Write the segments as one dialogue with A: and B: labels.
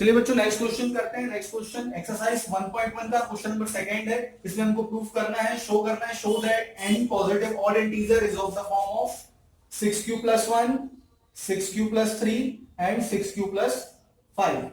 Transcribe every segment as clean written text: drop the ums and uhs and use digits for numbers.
A: चलिए बच्चों next question करते हैं। नेक्स्ट क्वेश्चन एक्सरसाइज 1.1 का क्वेश्चन नंबर सेकंड है। इसमें हमको प्रूफ करना है, शो करना है, show that any positive odd integer is of the form of 6q + 1, 6q + 3 and 6q + 5।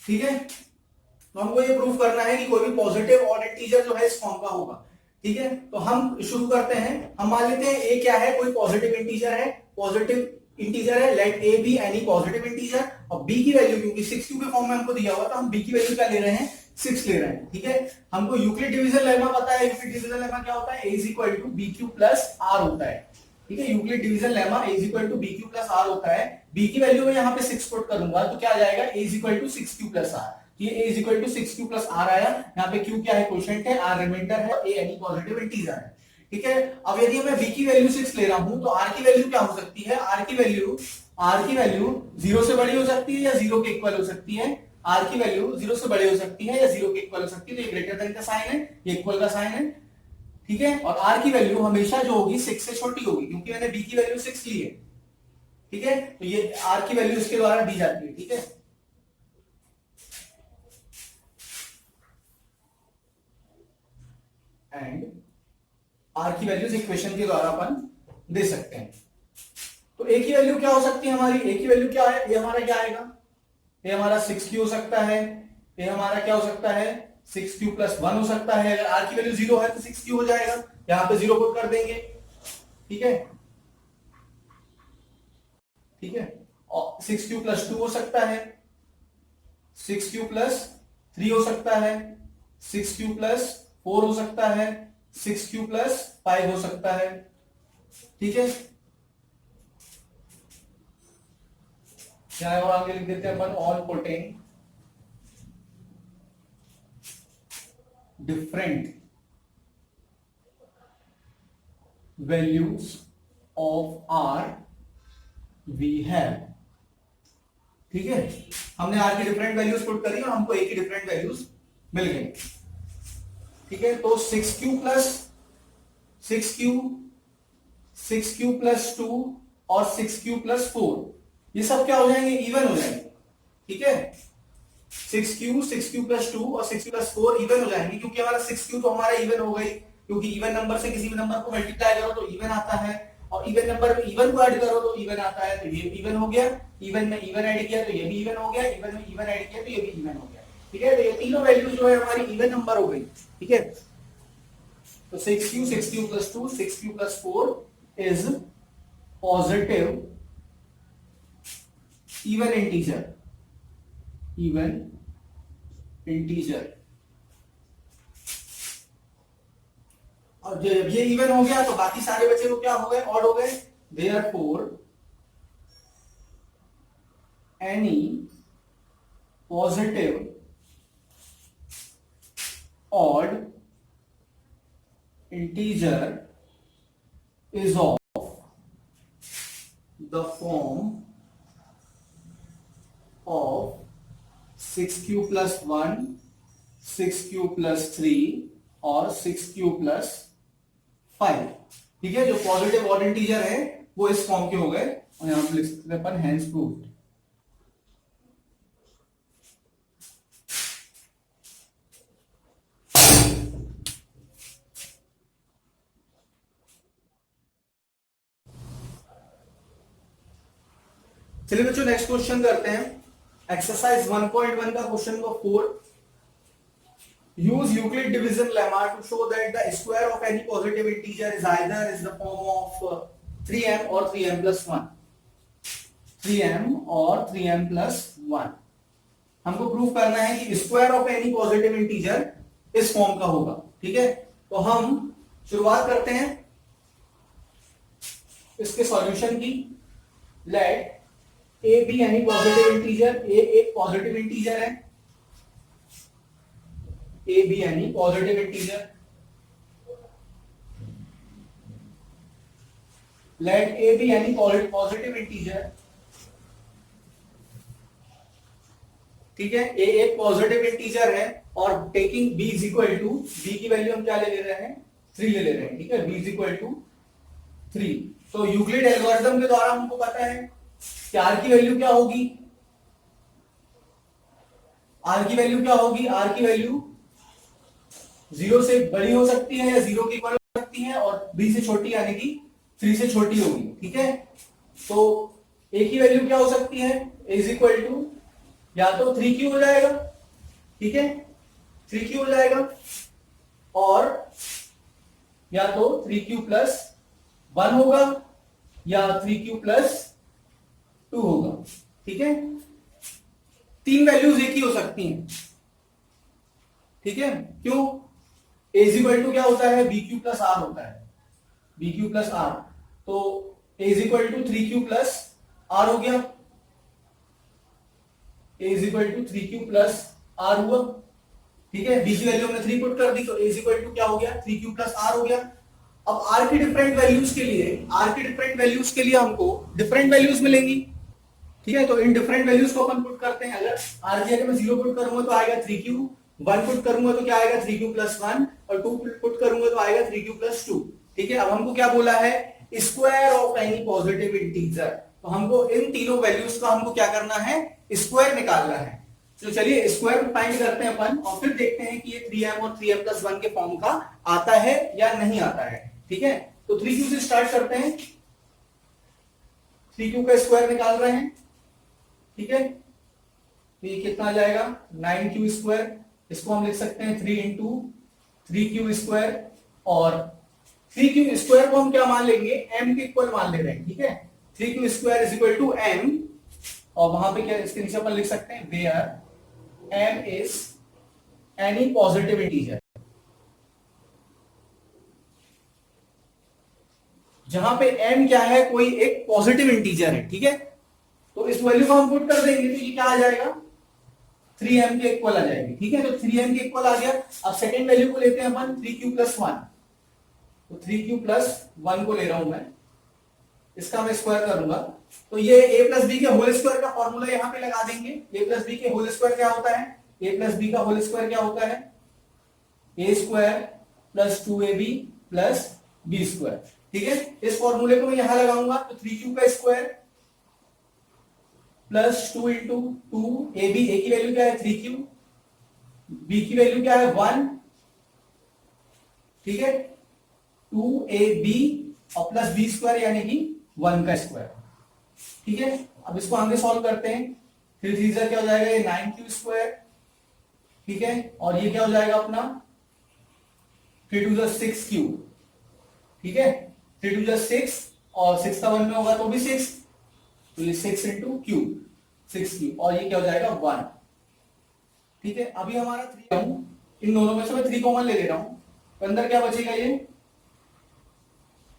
A: ठीक है, तो हमको ये प्रूफ करना है कि कोई भी पॉजिटिव ऑड इंटीजर जो है इस फॉर्म का होगा। ठीक है, तो हम शुरू करते हैं। हम मान लेते हैं ए क्या है, कोई पॉजिटिव इंटीजर है, पॉजिटिव इंटीजर है। Let A B any positive integer और बी की वैल्यू क्योंकि 6q के फॉर्म में हमको दिया हुआ तो हम बी की वैल्यू क्या ले रहे हैं, 6 ले रहे हैं। ठीक है, हमको यूक्लिड डिवीजन लेमा पता है। यूक्लिड डिवीजन लेमा क्या होता है, a = bq + r होता है। ठीक है, Euclid division lemma a = bq + r होता है। b की वैल्यू में यहाँ पे 6 पुट करूंगा तो क्या आ जाएगा, a = 6q + r। ये a = 6q + r आया। यहाँ पे q क्या है, क्वोशिएंट है, r रिमाइंडर है, a एनी पॉजिटिव इंटीजर है। ठीक है, अब यदि मैं b की वैल्यू 6 ले रहा हूं तो r की वैल्यू क्या हो सकती है, r की वैल्यू 0 से बड़ी हो सकती है या 0 के इक्वल हो सकती है। r की वैल्यू 0 से बड़ी हो सकती है या 0 के इक्वल हो सकती है। तो ये ग्रेटर देन का साइन है, ये इक्वल का साइन है। ठीक है, और r की वैल्यू हमेशा जो होगी 6 से छोटी होगी क्योंकि मैंने b की वैल्यू 6 ली है। ठीक है, तो ये r की वैल्यू इसके द्वारा दी जाती है। ठीक है, एंड r की वैल्यूज इक्वेशन के द्वारा अपन दे सकते हैं। तो a की वैल्यू क्या हो सकती है हमारी, a की वैल्यू क्या है, ये हमारा क्या आएगा, ये हमारा 6q हो सकता है, ये हमारा क्या हो सकता है 6q + 1 हो सकता है। अगर r की वैल्यू 0 है तो 6q हो जाएगा, यहां पे 0 पुट कर देंगे। ठीक है, ठीक है, और 6q + 2 हो सकता है, 6q + 3 हो सकता है, 6q + 4 हो सकता है, 6q + 5 हो सकता है। ठीक है, और आगे लिख देते हैं अपन all putting different values of R we have. ठीक है, हमने आर की डिफरेंट वैल्यूज पुट करी और हमको ए की डिफरेंट वैल्यूज मिल गई। ठीक है, तो 6q + 2 और 6q + 4 ये सब क्या हो जाएंगे, इवन हो जाएंगे। ठीक है, 6q + 2 और 6q + 4 इवन हो जाएंगे क्योंकि हमारा 6q तो हमारा इवन हो गई, क्योंकि इवन नंबर से किसी भी नंबर को मल्टीप्लाई करो तो इवन आता है और इवन नंबर में इवन को ऐड करो तो इवन आता है। तो ये इवन हो गया, इवन में इवन ऐड किया तो ये भी इवन हो गया, इवन में इवन ऐड किया तो ये भी इवन हो गया। ठीक है, तो ये तीनों वैल्यू जो है हमारी इवन नंबर हो गई। ठीक है, तो 6q + 2 6q + 4 is positive even integer. और जब ये इवन हो गया तो बाकी सारे बचे वो क्या हो गए, ऑड हो गए। Therefore any positive odd integer is of the form of 6q + 1, 6q + 3 और 6q + 5। ठीक है, जो पॉजिटिव ऑड इंटीजर है वो इस फॉर्म के हो गए और यहां पर लिख सकते हैं अपन हेंस प्रूव्ड। चलिए बच्चों नेक्स्ट क्वेश्चन करते हैं। एक्सरसाइज 1.1 का question number 4। use Euclid division lemma to show that the square of any positive integer is either is the form of 3m or 3m + 1। 3m और 3m + 1 हमको proof करना है कि square of any positive integer इस form का होगा। ठीक है, तो हम शुरुआत करते हैं इसके सॉल्यूशन की। Let A B any positive integer, A एक पॉजिटिव इंटीजर है, A B any positive integer. Let A B any positive integer. ठीक है, ए एक पॉजिटिव इंटीजर है और टेकिंग b = b की वैल्यू हम क्या ले रहे हैं, 3 ले रहे हैं। ठीक है, b = 3। तो यूक्लिड एल्गोरिथम के द्वारा हमको पता है कि r की वैल्यू क्या होगी, आर की वैल्यू क्या होगी, आर की वैल्यू 0 से बड़ी हो सकती है या 0 के इक्वल हो सकती है, और b से छोटी यानी कि 3 से छोटी होगी, ठीक है। तो a की वैल्यू क्या हो सकती है, a इज इक्वल टू या तो 3q हो जाएगा, ठीक है, 3q हो जाएगा, और या तो 3q प्लस 1 होगा या 3q प्लस 2 होगा, ठीक है। तीन वैल्यूज एक ही हो सकती हैं, ठीक है। क्यों, a इज इक्वल टू क्या होता है, बी क्यू प्लस आर होता है, बी क्यू प्लस आर, तो a is equal to 3q plus r हो गया, a is equal to 3q plus r हुआ, ठीक है। b की वैल्यू हमने 3 पुट कर दी, तो a इज इक्वल टू क्या हो गया, 3q प्लस आर हो गया। अब r की डिफरेंट वैल्यूज के लिए, r की डिफरेंट वैल्यूज के लिए हमको डिफरेंट वैल्यूज मिलेंगी, ठीक है। तो इन डिफरेंट वैल्यूज को अपन पुट करते हैं। अगर r की जगह मैं 0 पुट करूंगा तो आएगा 3q, 1 पुट करूंगा तो क्या आएगा 3q प्लस 1, और 2 पुट करूंगा तो आएगा 3q प्लस 2, ठीक है। अब हमको क्या बोला है, square of any positive integer, तो हमको इन तीनों वैल्यूज का हमको क्या करना है, स्क्वायर निकालना है। तो चलिए स्क्वायर फाइंड करते हैं अपन, और फिर देखते हैं कि ये 3m और 3m प्लस 1 के फॉर्म का आता है या नहीं आता है, ठीक है। तो 3q से स्टार्ट करते हैं, 3q का स्क्वायर निकाल रहे हैं, ठीक है। तो ये कितना आ जाएगा 9q स्क्वायर, इसको हम लिख सकते हैं 3 इंटू 3q स्क्वायर, और 3q स्क्वायर को हम क्या मान लेंगे, m के इक्वल मान ले रहे हैं, ठीक है। 3q square is equal to m, और वहां पे क्या इसके नीचे अपन लिख सकते हैं where m is any positive integer, जहां पे m क्या है, कोई एक पॉजिटिव इंटीजर है, ठीक है। तो इस वैल्यू को हम पुट कर देंगे तो ये क्या आ जाएगा, 3m के इक्वल आ जाएगी, ठीक है। तो 3m के इक्वल आ गया। अब सेकेंड वैल्यू को लेते हैं अपन 3q प्लस 1, तो 3q प्लस 1 को ले रहा हूं मैं, इसका मैं स्क्वायर करूंगा, तो ये a प्लस बी के होल स्क्वायर का फॉर्मूला यहां पे लगा देंगे। a प्लस बी के होल स्क्वायर क्या होता है, a प्लस बी का होल स्क्वायर क्या होता है, a square plus 2ab plus b square, ठीक है। इस फॉर्मूले को मैं यहां लगाऊंगा, तो 3q का square plus 2 into 2ab, a की वैल्यू क्या है 3q, b की वैल्यू क्या है 1, ठीक है, 2ab और प्लस b स्क्वायर यानी कि 1 का स्क्वायर, ठीक है। अब इसको आगे सॉल्व करते हैं, 3 3 क्या हो जाएगा, ये 9q स्क्वायर, ठीक है, और ये क्या हो जाएगा अपना 3 2 6q, ठीक है, 3 2 6, और 6 का 1 में होगा तो भी 6, तो ये 6 इंटू क्यू 6q, और ये क्या हो जाएगा 1, ठीक है। अभी हमारा 3 इन दोनों में से मैं 3 कॉमन ले ले रहा हूं, तो अंदर क्या बचेगा, ये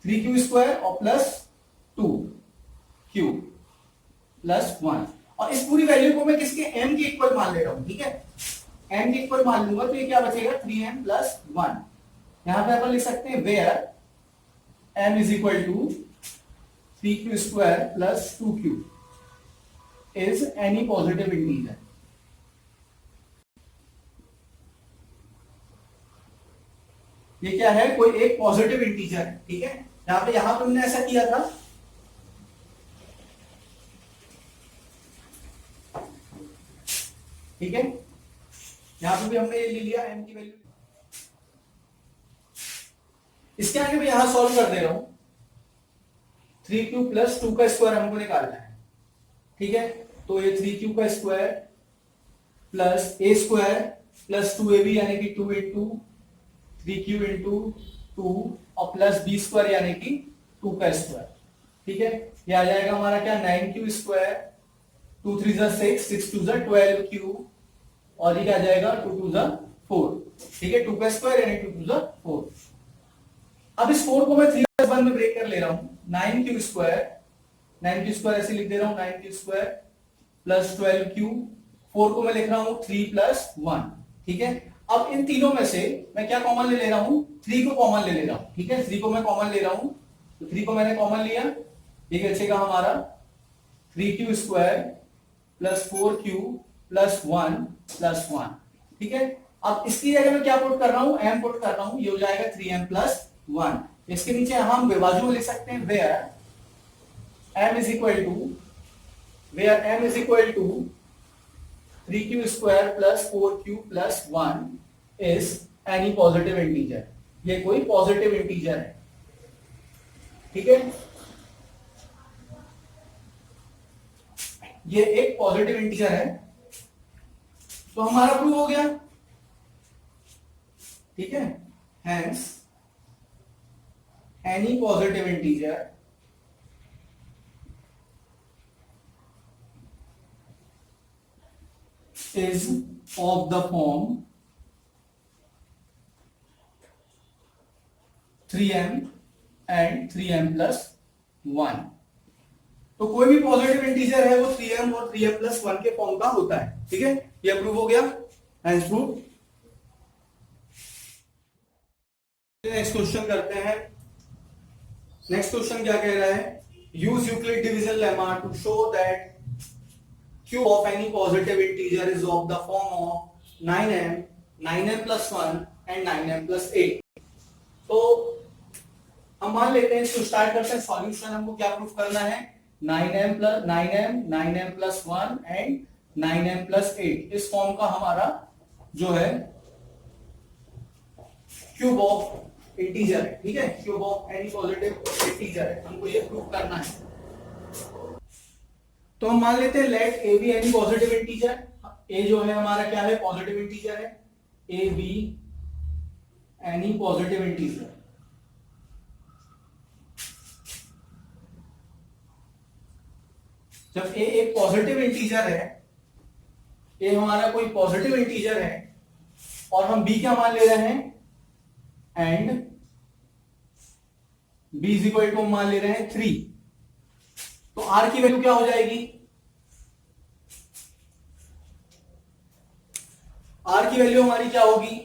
A: 3q स्क्वायर और प्लस 2q प्लस 1, और इस पूरी वैल्यू को मैं किसके m के इक्वल मान ले रहा हूं, ठीक है, m के इक्वल मान लूंगा, तो ये क्या बचेगा 3m प्लस 1। यहां पे अपन लिख सकते हैं where m is equal to 3q square plus 2q is any positive integer. ये क्या है, कोई एक पॉजिटिव इंटीजर है, ठीक है। यहां पे हमने ऐसा किया था, ठीक है, यहां पे भी हमने ये ले लिया m की वैल्यू। इसके आगे मैं यहां सॉल्व कर दे रहा हूं, 3q प्लस 2 का स्क्वायर हमको निकालना है, ठीक है। तो ये 3q का square plus a square plus 2ab यानी कि 2 इंटू 3q इंटू 2 और प्लस b स्क्वायर यानी कि 2 का स्क्वायर, ठीक है। ये आ जाएगा हमारा क्या 9q स्क्वायर, 2 3 6, 6 2 12q, और ये क्या आ जाएगा 2 2 4, ठीक है, 2 का स्क्वायर यानी 2 2 4। अब इस 4 को मैं 3 प्लस 1 में ब्रेक कर ले रहा हूं, 9q स्क्वायर ऐसे लिख दे रहा हूं, 9q स्क्वायर प्लस 12q, 4 को मैं लिख रहा हूं 3 प्लस 1, ठीक है। अब इन तीनों में से मैं क्या कॉमन ले रहा हूं, 3 को कॉमन ले रहा हूं, ठीक है, 3 को मैं कॉमन ले रहा हूं, तो 3 को मैंने कॉमन लिया, ये बचेगा हमारा 3q square plus 4q plus 1 plus 1, ठीक है। अब इसकी जगह मैं क्या पुट कर रहा हूं, m पुट कर रहा हूं, ये हो जाएगा 3m प्लस 1। इसके नीचे हम विभाजन में लिख सकते हैं where m is equal to 3q square plus 4q plus 1 is any positive integer. ये कोई पॉजिटिव इंटीजर है, ठीक है, ये एक पॉजिटिव इंटीजर है, तो हमारा प्रूव हो गया, ठीक है। Hence any positive integer is of the form 3m and 3m plus 1। तो कोई भी पॉजिटिव इंटीजर है वो 3m और 3m plus 1 के फॉर्म का होता है, ठीक है, ये प्रूव हो गया, हेंस प्रूव। नेक्स्ट क्वेश्चन करते हैं। नेक्स्ट क्वेश्चन क्या कह रहा है, use Euclid division lemma to show that cube of any positive integer is of the form of 9m, 9m plus 1 and 9m plus 8। तो हम मान लेते हैं, इसको स्टार्ट करते हैं सॉल्यूशन। हमको क्या प्रूफ करना है, 9m plus 9m, 9m plus 1 and 9m plus 8 इस फॉर्म का हमारा जो है क्यूब ऑफ इंटीजर है, ठीक है, cube of any positive integer है, हमको ये प्रूफ करना है। तो हम मान लेते हैं let A B any positive integer. A जो है हमारा क्या है, पॉजिटिव इंटीजर है, A B any positive integer. जब ए एक पॉजिटिव इंटीजर है, ए हमारा कोई पॉजिटिव इंटीजर है और हम बी क्या मान ले रहे हैं, and b is equal to मान ले रहे हैं 3, तो आर की वैल्यू क्या हो जाएगी, आर की वैल्यू हमारी क्या होगी,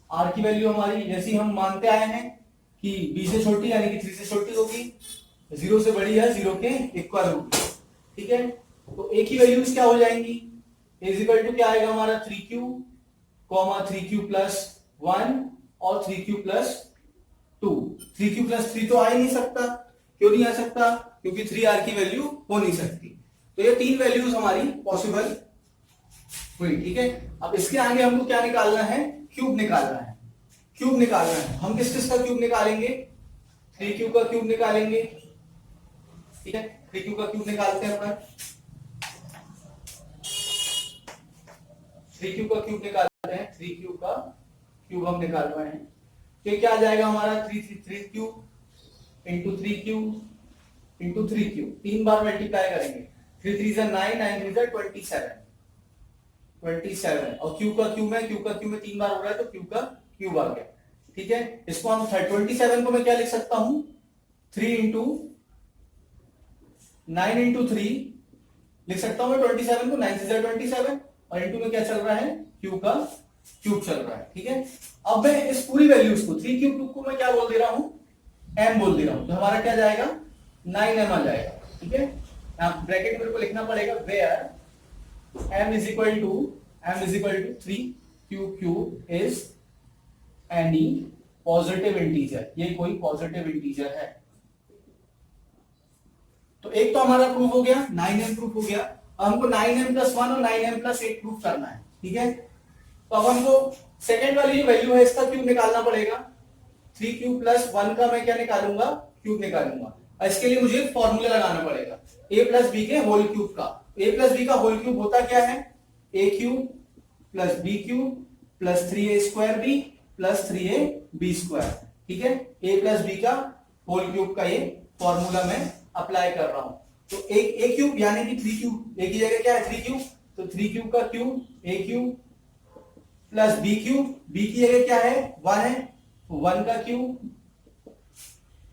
A: आर की वैल्यू हमारी जैसी हम मानते आए हैं कि बी से छोटी यानी कि 3 से छोटी होगी, 0 से बड़ी है 0 के इक्वल होगी, ठीक है। तो ए की वैल्यूज क्या हो जाएंगी, इज इक्वल टू क्या आएगा हमारा 3q, 3q प्लस 1 और 3q प्लस 2। 3q प्लस 3 तो आ ही नहीं सकता, क्यों नहीं आ सकता, क्योंकि 3r की वैल्यू हो नहीं सकती। तो ये तीन वैल्यूज हमारी पॉसिबल हुई, ठीक है। अब इसके आगे हमको क्या निकालना है, क्यूब निकालना है, क्यूब निकालना है। हम किस किस का क्यूब निकालेंगे, 3q का क्यूब निकालेंगे, ठीक है, 3q का क्यूब निकालते हैं अपन, 3q का क्यूब निकालते हैं, 3q का क्यूब हम निकाल रहे हैं। तो क्या आ जाएगा हमारा 3q into 3q into 3q, 3 बार मल्टीप्लाई करेंगे, 3 3 9, 9 3 27, 27 और q का क्यूब है, q का क्यूब में 3 बार हो रहा है तो q का क्यूब आ गया, ठीक है। इसको हम 27 को मैं क्या लिख सकता हूं, 3 इंटू 9 इंटू 3 लिख सकता हूं मैं 27 को, 9 से 27 और इंटू में क्या चल रहा है, q का क्यूब चल रहा है, ठीक है। अब मैं इस पूरी वैल्यूज को 3 क्यूब को मैं क्या बोल दे रहा हूं, m बोल दे रहा हूं, तो हमारा क्या जाएगा 9m आ जाएगा, ठीक है। यहां ब्रैकेट मेरे को लिखना पड़ेगा, where m is equal to 3 cube is any positive integer, ये कोई पॉजिटिव इंटीजर है। तो एक तो हमारा प्रूफ हो गया, 9m प्रूफ हो गया। अब हमको 9m प्लस 1 और 9m प्लस 8 प्रूफ करना है, ठीक है। तो अब हमको सेकेंड वाली जो वैल्यू है इसका क्यूब निकालना पड़ेगा, 3q प्लस 1 का मैं क्या निकालूंगा, क्यूब निकालूंगा। इसके लिए मुझे फॉर्मूला लगाना पड़ेगा a प्लस बी के होल क्यूब का। a प्लस बी का होल क्यूब होता क्या है, a cube plus b cube plus 3a square b plus 3a b square, ठीक है। a प्लस बी का होल क्यूब का ये फॉर्मूला मैं अप्लाई कर रहा हूं। तो एक a क्यूब यानी कि 3 क्यूब, a की जगह क्या है 3 क्यूब, तो 3 क्यूब का cube a cube plus b cube, b की जगह क्या है 1 है, 1 का क्यूब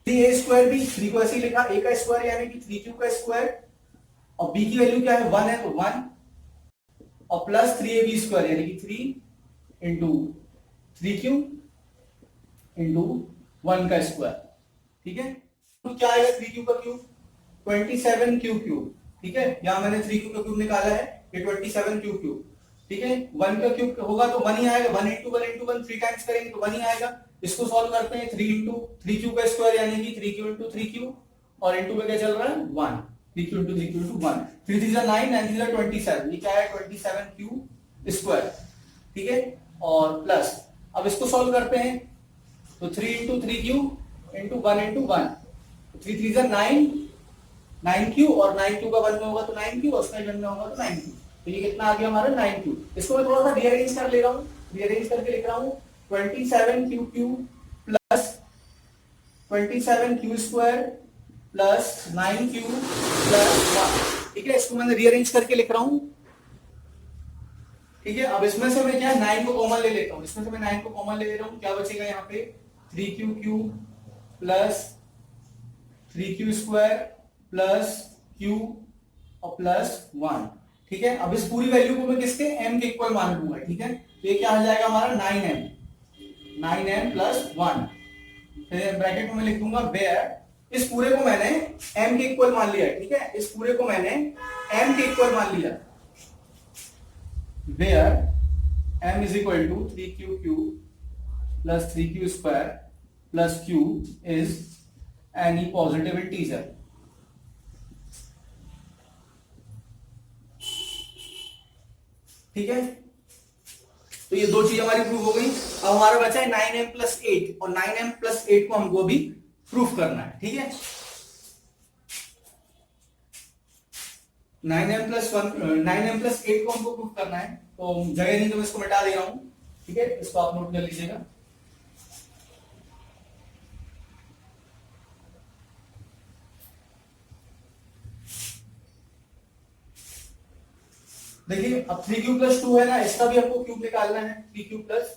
A: 3a स्क्वायर बी, 3 को ऐसे ही लिखा, a का स्क्वायर यानी कि 3q का स्क्वायर और b की वैल्यू क्या है 1 है तो 1 और प्लस 3ab स्क्वायर यानी कि 3 इंटू 3q इंटू 1 का स्क्वायर, ठीक है। तो क्या आएगा 3q का क्यूब 27q क्यूब, ठीक है। यहां मैंने 3q का क्यूब निकाला है, ये 27q क्यूब, ठीक है। 1 का क्यूब होगा तो 1 ही आएगा, 1 इंटू 1 इंटू 1 3 टाइम्स करेंगे तो 1 ही आएगा। इसको सॉल्व करते हैं, 3 इंटू 3q का स्क्वायर यानी कि 3q इंटू 3q और इंटू में क्या चल रहा है 1, 3q into 3q into 1, 3 3 जा 9, 9 3 जा 27, ये क्या है 27q स्क्वायर, ठीक है। और प्लस अब इसको सॉल्व करते हैं, तो 3 into 3q into 1 into 1, 3 3 जा 9, 9q और 9q का 1 में होगा तो 9q और उसका 1 में होगा तो 9q, तो ये कितना आ गया हमारा 9q। इसको मैं थोड़ा सा रीअरेंज कर ले रहा हूँ, रीअरेंज करके लिख रहा हूँ 27q plus 27q square plus 9q plus 1, ठीक है। इसको मैंने रीअरेंज करके लिख रहा हूं, ठीक है। अब इसमें से मैं क्या 9 को कॉमन ले लेता हूं, इसमें से मैं 9 को कॉमन ले रहा हूं, क्या बचेगा यहाँ पे 3q plus 3q square plus q और प्लस 1, ठीक है। अब इस पूरी वैल्यू को मैं किसके m के इक्वल मान लूंगा, ठीक है। तो ये क्या आ जाएगा हमारा 9m प्लस 1, फिर ब्रैकेट में मैं लिख दूंगा वेयर, इस पूरे को मैंने m के इक्वल मान लिया, ठीक है। इस पूरे को मैंने m के इक्वल मान लिया, where m is equal to 3q plus 3q square plus q is any positive integer, ठीक है। तो ये दो चीज हमारी प्रूव हो गई। अब हमारा बचा है 9m प्लस 8, और 9m प्लस 8 को हमको अभी प्रूफ करना है, ठीक है। 9m प्लस 8 को हमको प्रूफ करना है, तो जगह नहीं तो मैं इसको मिटा दे रहा हूं, ठीक है। इसको आप नोट कर लीजिएगा। देखिए अब 3q प्लस 2 है ना, इसका भी हमको क्यूब निकालना है, 3q प्लस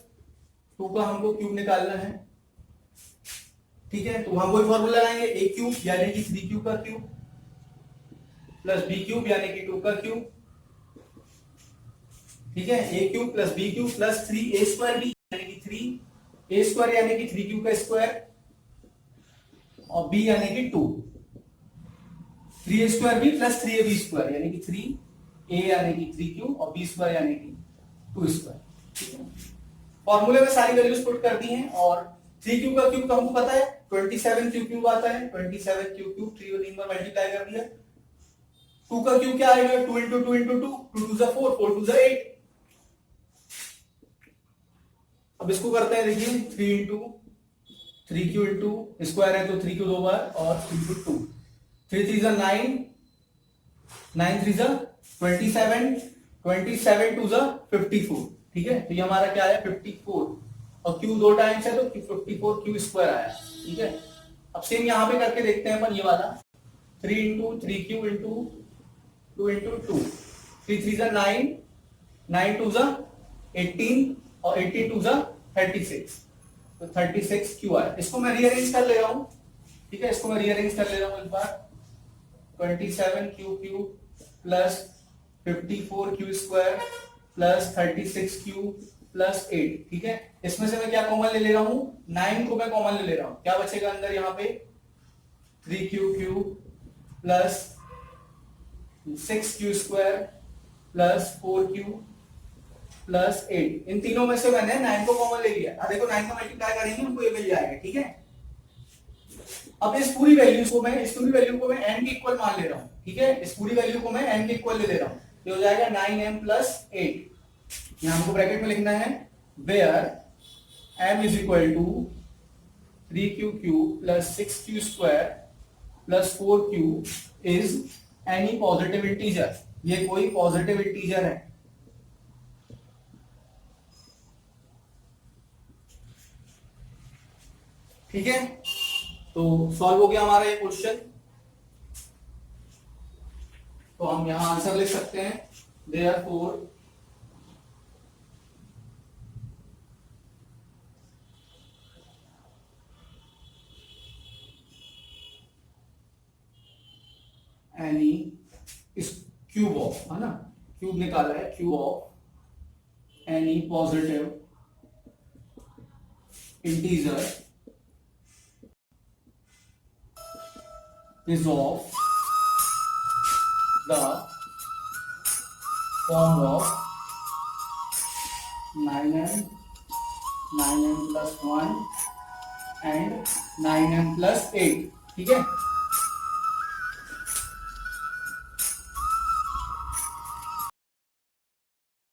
A: 2 का हमको क्यूब निकालना है, ठीक है। तो हम वही फॉर्मूला लगाएंगे, a क्यूब यानी कि 3q का क्यूब प्लस b क्यूब यानी कि 2 का क्यूब, ठीक है। a cube plus b cube plus 3a square b यानी कि 3a स्क्वायर यानी कि 3q का स्क्वायर और b यानी कि 2, 3a square b plus 3ab square यानी कि 3a यानी कि 3q और b स्क्वायर यानी कि 2 स्क्वायर, ठीक है। फॉर्मूले में सारी वैल्यूज पुट कर दी हैं, और 3q का क्यूब तो हमको पता है 27q क्यूब आता है, 27q क्यूब 3 और 3 बार मल्टीप्लाई कर दिया। 2 का क्यूब क्या आएगा 2 into 2 into 2, 2 2 4, 4 2 8। अब इसको करते हैं, देखिए 3 into 3q into स्क्वायर है तो 3q 2 बार और 3 into 2, 3 3 9, 9 3 27, 27 2 54, ठीक है। तो ये हमारा क्या है 54, और q 2 टाइम्स है तो 54q स्क्वायर आया, ठीक है। अब सेम यहां पे करके देखते हैं अपन, ये वाला 3 into 3q into 2 into 2, 3 3 9, 9 2 18 और 18 2 36, तो 36q आया। इसको मैं रीअरेंज कर ले रहा हूं, ठीक है। इसको मैं रीअरेंज कर ले रहा हूं एक बार, 27q plus 54q square plus 36q plus 8, ठीक है। इसमें से मैं क्या कॉमन ले रहा हूं, 9 को मैं कॉमन ले रहा हूं, क्या बचेगा अंदर यहाँ पे 3q plus 6q square plus 4q plus 8, इन तीनों में से मैंने 9 को कॉमन ले लिया। अब देखो 9 का मल्टीप्लाई करेंगे हमको ये मिल जाएगा, ठीक है। अब इस पूरी वैल्यू को मैं n के इक्वल मान ले रहा हूं, ठीक है। इस पूरी वैल्यू को मैं n के इक्वल ले रहा हूं, तो हो जाएगा 9m प्लस 8। यहां हमको ब्रैकेट में लिखना है where m is equal to 3q plus 6q square plus 4q is any positive integer, ये कोई पॉजिटिव इंटीजर है, ठीक है। तो सॉल्व हो गया हमारा ये क्वेश्चन, तो हम यहां आंसर लिख सकते हैं, देयरफॉर एनी इस क्यूब ऑफ, है ना, क्यूब निकाला है, cube of any positive integer is of the form of 9m, 9m plus 1 and 9m plus 8, ठीक है।